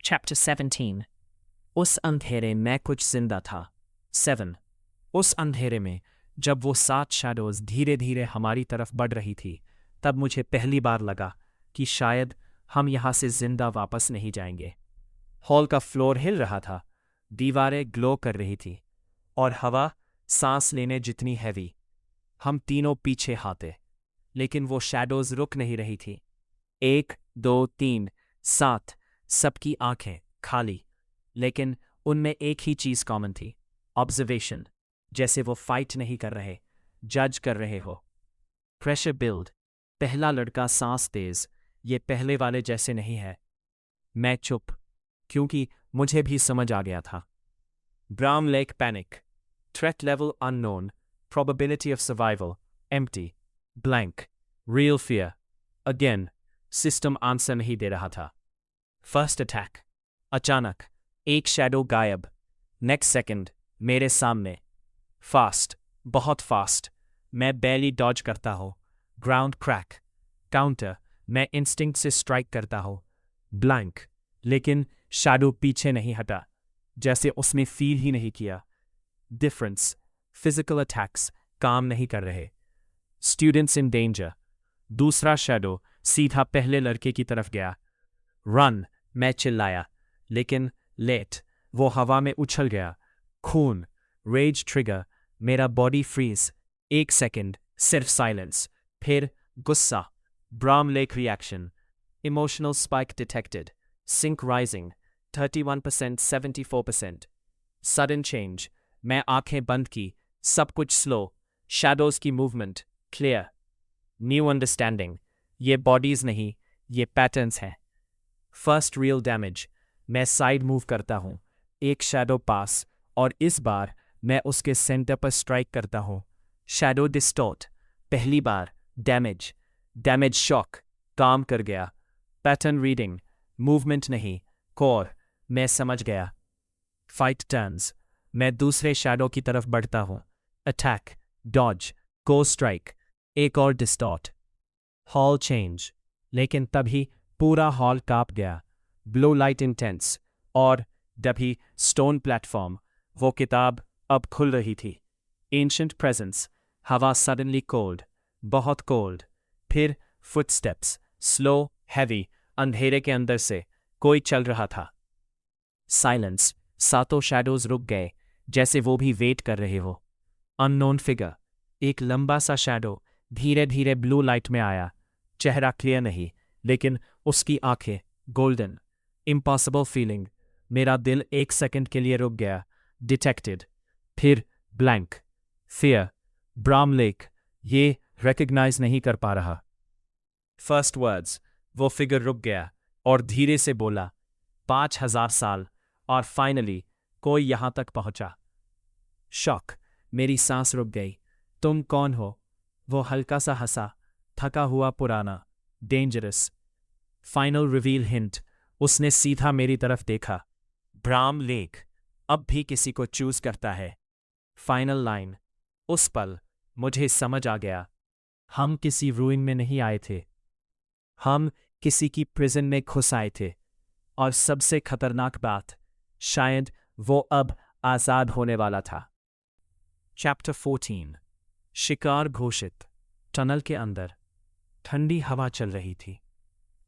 Chapter 17. उस अंधेरे में कुछ जिंदा था. 7. उस अंधेरे में जब वो 7 शैडोज धीरे धीरे हमारी तरफ बढ़ रही थी, तब मुझे पहली बार लगा कि शायद हम यहाँ से जिंदा वापस नहीं जाएंगे. हॉल का फ्लोर हिल रहा था, दीवारें ग्लो कर रही थी, और हवा सांस लेने जितनी हैवी. हम तीनों पीछे हाथे, लेकिन वो शैडोज रुक नहीं रही थी. 1, 2, 3, 7. सबकी आंखें खाली, लेकिन उनमें एक ही चीज कॉमन थी. ऑब्जर्वेशन. जैसे वो फाइट नहीं कर रहे, जज कर रहे हो. Pressure build. पहला लड़का सांस तेज. ये पहले वाले जैसे नहीं है. मैं चुप, क्योंकि मुझे भी समझ आ गया था. Brown lake panic. Threat level unknown. Probability of survival empty. Blank. Real fear. Again system answer नहीं दे रहा था. First attack. अचानक एक शैडो गायब. नेक्स्ट सेकंड मेरे सामने. फास्ट, बहुत फास्ट. मैं बैली डॉज करता हूँ. Ground crack. काउंटर. मैं इंस्टिंक्ट से स्ट्राइक करता हूँ. ब्लैंक. लेकिन शैडो पीछे नहीं हटा, जैसे उसने फील ही नहीं किया. डिफरेंस. फिजिकल अटैक्स काम नहीं कर रहे. Students in danger. दूसरा शैडो सीधा पहले लड़के की तरफ गया. रन. मैं चिल्लाया, लेकिन लेट. वो हवा में उछल गया. खून. Rage trigger. मेरा बॉडी फ्रीज. 1 सेकंड सिर्फ साइलेंस. फिर गुस्सा. Brown lake reaction. Emotional spike detected. Sync rising 31%, 74%. Sudden change. मैं आंखें बंद की. सब कुछ स्लो. शैडोज की मूवमेंट क्लियर. New understanding. ये बॉडीज नहीं, ये पैटर्न्स हैं. First real damage. मैं साइड मूव करता हूँ. एक शैडो पास, और इस बार मैं उसके सेंटर पर स्ट्राइक करता हूँ. Shadow distort. पहली बार. डैमेज. Damage shock. काम कर गया. Pattern reading. मूवमेंट नहीं, कोर. मैं समझ गया. Fight turns. मैं दूसरे शैडो की तरफ बढ़ता हूँ. अटैक. डॉज. गो स्ट्राइक. एक और डिस्टॉर्ट. Hall change. लेकिन तभी पूरा हॉल कांप गया. Blue light intense. और तभी स्टोन प्लेटफॉर्म. वो किताब अब खुल रही थी. Ancient presence. हवा सडनली कोल्ड, बहुत कोल्ड. फिर फुटस्टेप्स. Slow, heavy. अंधेरे के अंदर से कोई चल रहा था. साइलेंस. सातों शैडोज रुक गए, जैसे वो भी वेट कर रहे हो. Unknown figure. एक लंबा सा शैडो धीरे धीरे ब्लू लाइट में आया. चेहरा क्लियर नहीं, लेकिन उसकी आंखें गोल्डन. Impossible feeling. मेरा दिल 1 सेकंड के लिए रुक गया. डिटेक्टेड. फिर ब्लैंक. फियर. Brown lake. ये रिकग्नाइज नहीं कर पा रहा. First words. वो फिगर रुक गया और धीरे से बोला, 5000 साल. और फाइनली कोई यहां तक पहुंचा. शॉक. मेरी सांस रुक गई. तुम कौन हो? वो हल्का सा हंसा. थका हुआ, पुराना, डेंजरस. Final reveal hint. उसने सीधा मेरी तरफ देखा. ब्राउन लेक अब भी किसी को चूज करता है. Final line. उस पल मुझे समझ आ गया. हम किसी रूइन में नहीं आए थे. हम किसी की प्रिजन में घुस आए थे. और सबसे खतरनाक बात, शायद वो अब आजाद होने वाला था. चैप्टर 14. शिकार घोषित. टनल के अंदर ठंडी हवा चल रही थी,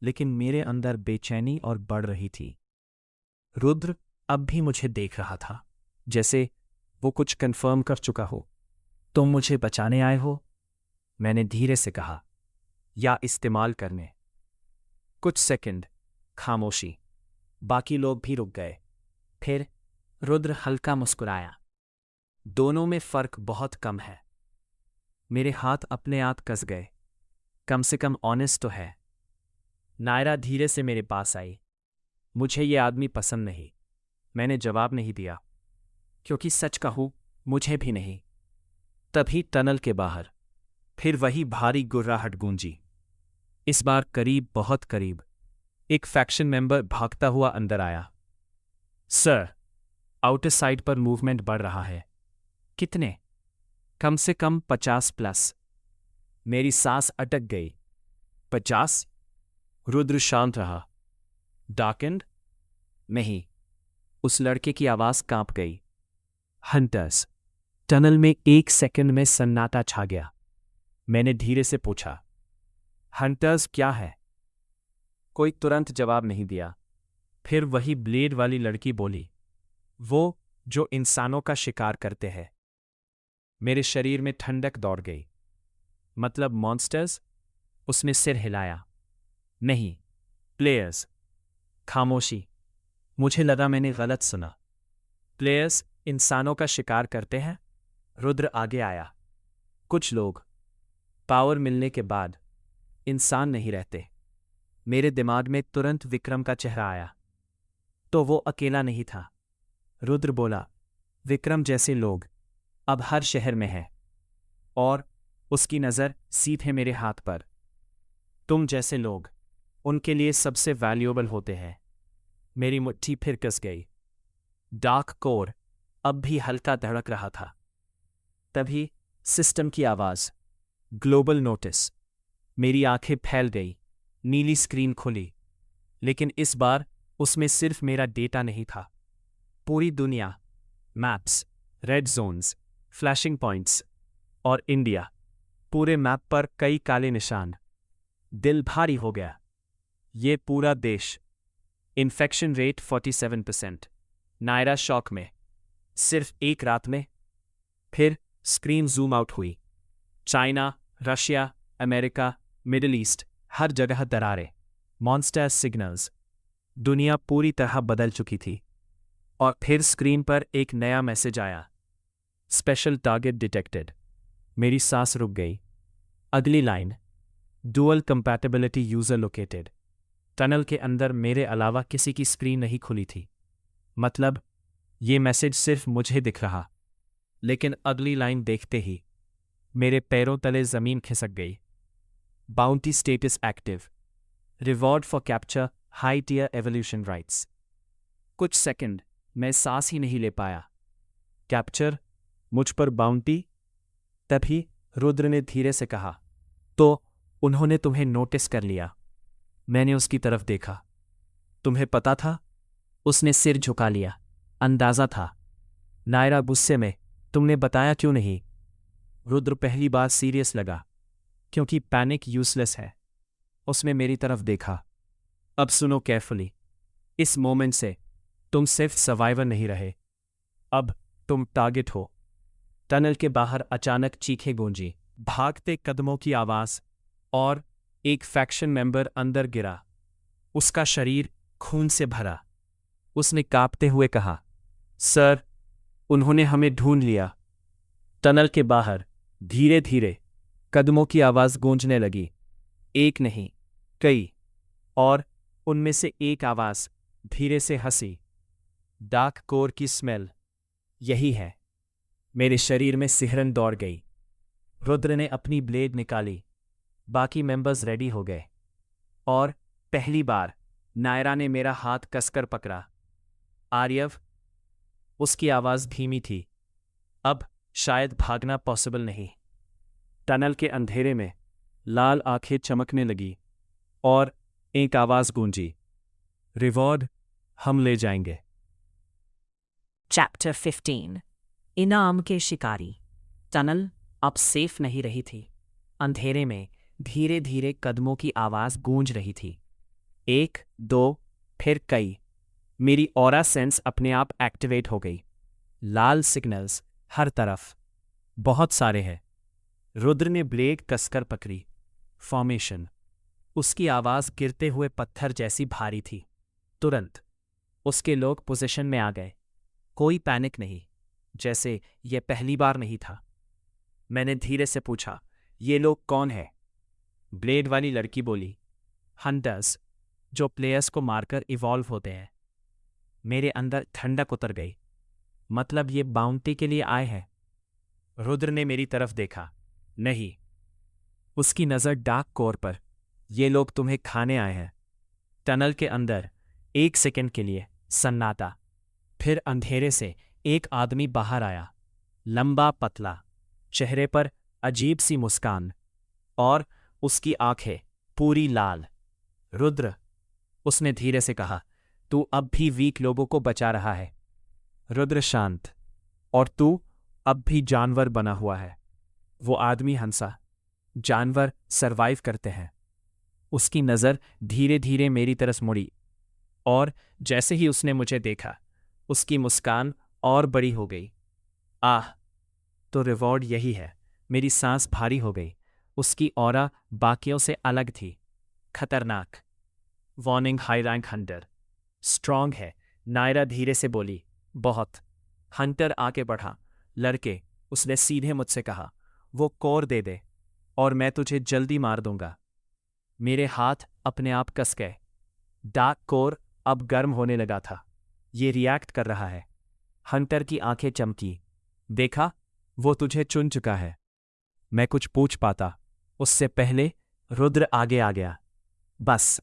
लेकिन मेरे अंदर बेचैनी और बढ़ रही थी. रुद्र अब भी मुझे देख रहा था, जैसे वो कुछ कंफर्म कर चुका हो. तुम मुझे बचाने आए हो? मैंने धीरे से कहा. या इस्तेमाल करने? कुछ सेकंड खामोशी. बाकी लोग भी रुक गए. फिर रुद्र हल्का मुस्कुराया. दोनों में फर्क बहुत कम है. मेरे हाथ अपने आप कस गए. कम से कम ऑनेस्ट तो है. नायरा धीरे से मेरे पास आई. मुझे ये आदमी पसंद नहीं. मैंने जवाब नहीं दिया, क्योंकि सच कहूं मुझे भी नहीं. तभी टनल के बाहर फिर वही भारी गुर्राहट गूंजी. इस बार करीब, बहुत करीब. एक फैक्शन मेंबर भागता हुआ अंदर आया. सर, आउटर साइड पर मूवमेंट बढ़ रहा है. कितने? कम से कम 50+. मेरी सांस अटक गई. 50? रुद्र शांत रहा. डार्केंड? नहीं। उस लड़के की आवाज कांप गई। हंटर्स। टनल में 1 सेकंड में सन्नाटा छा गया। मैंने धीरे से पूछा, हंटर्स क्या है? कोई तुरंत जवाब नहीं दिया। फिर वही ब्लेड वाली लड़की बोली, वो जो इंसानों का शिकार करते हैं। मेरे शरीर में ठंडक दौड़ गई। मतलब मॉन्स्टर्स? उसने सिर हिलाया। नहीं, प्लेयर्स। खामोशी। मुझे लगा मैंने गलत सुना। प्लेयर्स इंसानों का शिकार करते हैं? रुद्र आगे आया। कुछ लोग पावर मिलने के बाद इंसान नहीं रहते। मेरे दिमाग में तुरंत विक्रम का चेहरा आया। तो वो अकेला नहीं था। रुद्र बोला, विक्रम जैसे लोग अब हर शहर में हैं। और उसकी नज़र सीधे मेरे हाथ पर। तुम जैसे लोग उनके लिए सबसे वैल्यूएबल होते हैं। मेरी मुट्ठी फिर कस गई। डार्क कोर अब भी हल्का धड़क रहा था। तभी सिस्टम की आवाज़, ग्लोबल नोटिस। मेरी आंखें फैल गई। नीली स्क्रीन खुली। लेकिन इस बार उसमें सिर्फ मेरा डेटा नहीं था। पूरी दुनिया, maps, red zones, flashing points और इंडिया। पूरे मैप पर कई काले निशान। दिल भारी हो गया। ये पूरा देश। Infection rate 47%। नायरा शॉक में। सिर्फ एक रात में। फिर स्क्रीन जूम आउट हुई। China, Russia, America, middle east, हर जगह दरारें, मॉन्स्टर सिग्नल्स। दुनिया पूरी तरह बदल चुकी थी। और फिर स्क्रीन पर एक नया मैसेज आया, स्पेशल टारगेट डिटेक्टेड। मेरी सांस रुक गई। अगली line, dual compatibility user located. Tunnel के अंदर मेरे अलावा किसी की स्क्रीन नहीं खुली थी। मतलब ये मैसेज सिर्फ मुझे दिख रहा। लेकिन अगली लाइन देखते ही मेरे पैरों तले जमीन खिसक गई। Bounty status active. Reward for capture high tier evolution rights. कुछ सेकंड मैं सांस ही नहीं ले पाया। कैप्चर? मुझ पर बाउंटी? तभी रुद्र ने धीरे से कहा, तो उन्होंने तुम्हें नोटिस कर लिया। मैंने उसकी तरफ देखा। तुम्हें पता था? उसने सिर झुका लिया। अंदाजा था। नायरा गुस्से में, तुमने बताया क्यों नहीं? रुद्र पहली बार सीरियस लगा, क्योंकि पैनिक यूजलेस है। उसने मेरी तरफ देखा। अब सुनो केयरफुली। इस मोमेंट से तुम सिर्फ सर्वाइवर नहीं रहे, अब तुम टारगेट हो। टनल के बाहर अचानक चीखें गूंजी, भागते कदमों की आवाज, और एक फैक्शन मेंबर अंदर गिरा। उसका शरीर खून से भरा। उसने कांपते हुए कहा, सर, उन्होंने हमें ढूंढ लिया। टनल के बाहर धीरे धीरे कदमों की आवाज गूंजने लगी। एक नहीं, कई। और उनमें से एक आवाज धीरे से हंसी। डार्क कोर की स्मेल। यही है। मेरे शरीर में सिहरन दौड़ गई। रुद्र ने अपनी ब्लेड निकाली। बाकी मेंबर्स रेडी हो गए। और पहली बार नायरा ने मेरा हाथ कसकर पकड़ा। आर्यव। उसकी आवाज धीमी थी। अब शायद भागना पॉसिबल नहीं। टनल के अंधेरे में लाल आंखें चमकने लगी और एक आवाज गूंजी, रिवॉर्ड हम ले जाएंगे। चैप्टर 15 इनाम के शिकारी। टनल अब सेफ नहीं रही थी। अंधेरे में धीरे धीरे कदमों की आवाज गूंज रही थी। 1, 2, फिर कई। मेरी ऑरा सेंस अपने आप एक्टिवेट हो गई। लाल सिग्नल्स हर तरफ। बहुत सारे हैं। रुद्र ने ब्लेड कसकर पकड़ी। फॉर्मेशन। उसकी आवाज गिरते हुए पत्थर जैसी भारी थी। तुरंत उसके लोग पोजीशन में आ गए। कोई पैनिक नहीं, जैसे यह पहली बार नहीं था। मैंने धीरे से पूछा, ये लोग कौन हैं? ब्लेड वाली लड़की बोली, हंटर्स, जो प्लेयर्स को मारकर इवॉल्व होते हैं। मेरे अंदर ठंडक उतर गई। मतलब ये बाउंटी के लिए आए हैं? रुद्र ने मेरी तरफ देखा। नहीं। उसकी नज़र डार्क कोर पर। ये लोग तुम्हें खाने आए हैं। टनल के अंदर 1 सेकंड के लिए सन्नाटा। फिर अंधेरे से एक आदमी बाहर आया। लंबा पतला, चेहरे पर अजीब सी मुस्कान, और उसकी आंखें पूरी लाल। रुद्र, उसने धीरे से कहा, तू अब भी वीक लोगों को बचा रहा है। रुद्र शांत। और तू अब भी जानवर बना हुआ है। वो आदमी हंसा। जानवर सरवाइव करते हैं। उसकी नज़र धीरे धीरे मेरी तरफ मुड़ी, और जैसे ही उसने मुझे देखा, उसकी मुस्कान और बड़ी हो गई। आह, तो रिवॉर्ड यही है। मेरी सांस भारी हो गई। उसकी ऑरा बाकियों से अलग थी। खतरनाक। Warning high rank Hunter. Strong है, नायरा धीरे से बोली। बहुत। हंटर आके बढ़ा। लड़के, उसने सीधे मुझसे कहा, वो कोर दे दे और मैं तुझे जल्दी मार दूंगा। मेरे हाथ अपने आप कस गए। डार्क कोर अब गर्म होने लगा था। ये रिएक्ट कर रहा है। हंटर की आंखें चमकी। देखा, वो तुझे चुन चुका है। मैं कुछ पूछ पाता उससे पहले रुद्र आगे आ गया। बस।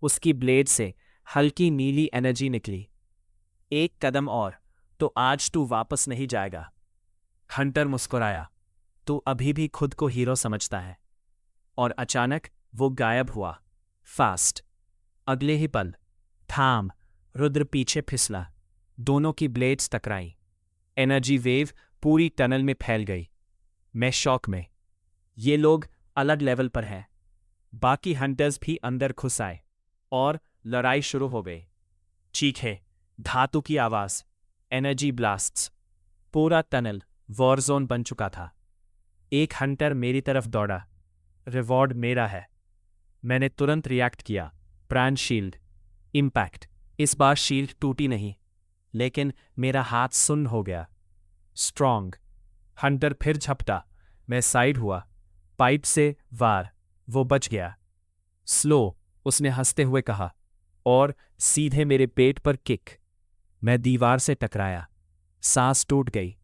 उसकी ब्लेड से हल्की नीली एनर्जी निकली। एक कदम और, तो आज तू वापस नहीं जाएगा। हंटर मुस्कुराया। तू अभी भी खुद को हीरो समझता है। और अचानक वो गायब हुआ। फास्ट। अगले ही पल, थाम। रुद्र पीछे फिसला। दोनों की ब्लेड्स टकराई। एनर्जी वेव पूरी टनल में फैल गई। मैं शॉक में। ये लोग अलग लेवल पर हैं। बाकी हंटर्स भी अंदर घुस आए और लड़ाई शुरू हो गई। चीखें, धातु की आवाज, एनर्जी ब्लास्ट्स। पूरा टनल वॉर जोन बन चुका था। एक हंटर मेरी तरफ दौड़ा। रिवॉर्ड मेरा है। मैंने तुरंत रिएक्ट किया। प्राण शील्ड। इम्पैक्ट। इस बार शील्ड टूटी नहीं, लेकिन मेरा हाथ सुन्न हो गया। स्ट्रांग। हंटर फिर झपटा। मैं साइड हुआ। पाइप से वार। वो बच गया। स्लो, उसने हंसते हुए कहा, और सीधे मेरे पेट पर किक। मैं दीवार से टकराया। सांस टूट गई।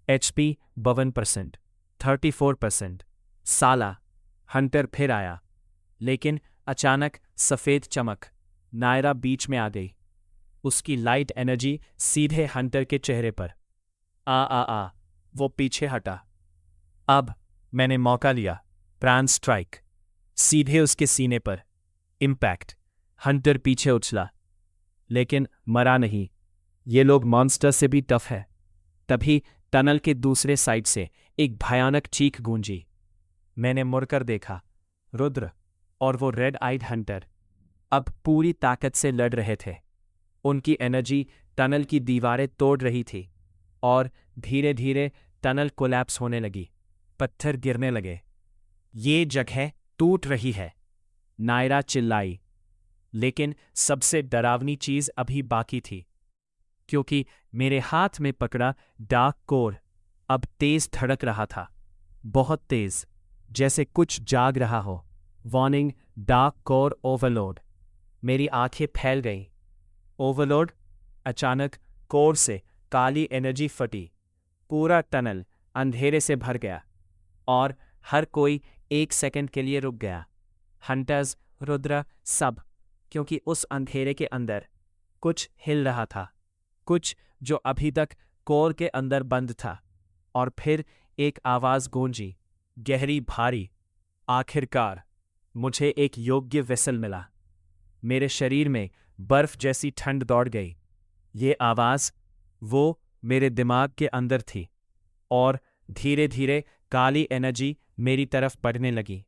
HP 52%, 34%। साला। हंटर फिर आया, लेकिन अचानक सफेद चमक। नायरा बीच में आ गई। उसकी लाइट एनर्जी सीधे हंटर के चेहरे पर। आ। वो पीछे हटा। अब मैंने मौका लिया। प्राण स्ट्राइक। सीधे उसके सीने पर। इम्पैक्ट। हंटर पीछे उछला, लेकिन मरा नहीं। ये लोग मॉन्स्टर से भी टफ है। तभी टनल के दूसरे साइड से एक भयानक चीख गूंजी। मैंने मुड़कर देखा। रुद्र और वो रेड आइड हंटर अब पूरी ताकत से लड़ रहे थे। उनकी एनर्जी टनल की दीवारें तोड़ रही थी, और धीरे धीरे टनल कोलैप्स होने लगी। पत्थर गिरने लगे। ये जगह टूट रही है, नायरा चिल्लाई। लेकिन सबसे डरावनी चीज अभी बाकी थी, क्योंकि मेरे हाथ में पकड़ा डार्क कोर अब तेज धड़क रहा था। बहुत तेज, जैसे कुछ जाग रहा हो। Warning, dark core overload. मेरी आंखें फैल गईं। ओवरलोड। अचानक कोर से काली एनर्जी फटी। पूरा टनल अंधेरे से भर गया, और हर कोई एक सेकंड के लिए रुक गया। हंटर्स, रुद्र, सब। क्योंकि उस अंधेरे के अंदर कुछ हिल रहा था, कुछ जो अभी तक कोर के अंदर बंद था। और फिर एक आवाज गूंजी, गहरी, भारी। आखिरकार मुझे एक योग्य वेसल मिला। मेरे शरीर में बर्फ जैसी ठंड दौड़ गई। ये आवाज, वो मेरे दिमाग के अंदर थी, और धीरे धीरे काली एनर्जी मेरी तरफ बढ़ने लगी।